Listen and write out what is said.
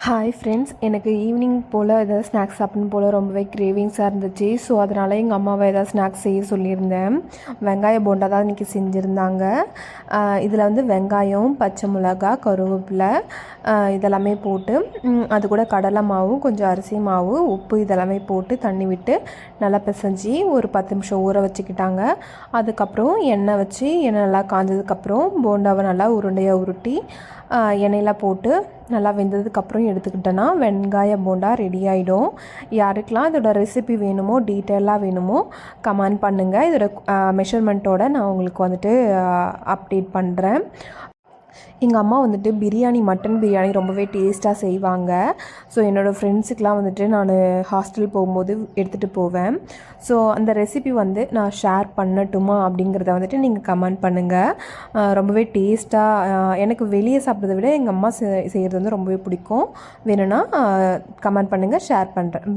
Hi friends, எனக்கு evening போல் ஏதாவது snacks சாப்பிடணும் போல் ரொம்பவே கிரேவிங்ஸாக இருந்துச்சு. ஸோ அதனால் எங்கள் அம்மாவை ஏதாவது ஸ்நாக்ஸ் செய்ய சொல்லியிருந்தேன். வெங்காய போண்டா தான் இன்றைக்கி செஞ்சுருந்தாங்க. இதில் வந்து வெங்காயம், பச்சை மிளகா, கருவேப்பிலை இதெல்லாமே போட்டு அது கூட கடலை மாவு, கொஞ்சம் அரிசி மாவு, உப்பு இதெல்லாமே போட்டு தண்ணி விட்டு நல்லா பிசைஞ்சி ஒரு 10 நிமிஷம் ஊற வச்சுக்கிட்டாங்க. அதுக்கப்புறம் எண்ணெய் நல்லா காஞ்சதுக்கப்புறம் போண்டாவை நல்லா உருண்டையாக உருட்டி எண்ணெயில் போட்டு நல்லா வெந்ததுக்கப்புறம் எடுத்துக்கிட்டேன்னா வெங்காய போண்டா ரெடி ஆகிடும். யாருக்கெல்லாம் இதோட ரெசிபி வேணுமோ, டீட்டெயிலாக வேணுமோ கமெண்ட் பண்ணுங்கள். இதோட மெஷர்மெண்ட்டோடு நான் உங்களுக்கு வந்துட்டு அப்டேட் பண்ணுறேன். எங்கள் அம்மா வந்துட்டு மட்டன் பிரியாணி ரொம்பவே டேஸ்ட்டாக செய்வாங்க. ஸோ என்னோடய ஃப்ரெண்ட்ஸுக்கெலாம் வந்துட்டு நான் ஹாஸ்டல் போகும்போது எடுத்துகிட்டு போவேன். ஸோ அந்த ரெசிபி வந்து நான் ஷேர் பண்ணட்டுமா அப்படிங்கிறத வந்துட்டு நீங்கள் கமெண்ட் பண்ணுங்கள். ரொம்பவே டேஸ்ட்டாக எனக்கு வெளியே சாப்பிட்றத விட எங்கள் அம்மா செய்கிறது வந்து ரொம்பவே பிடிக்கும். வேணும்னா கமெண்ட் பண்ணுங்கள், ஷேர் பண்ணுறேன்.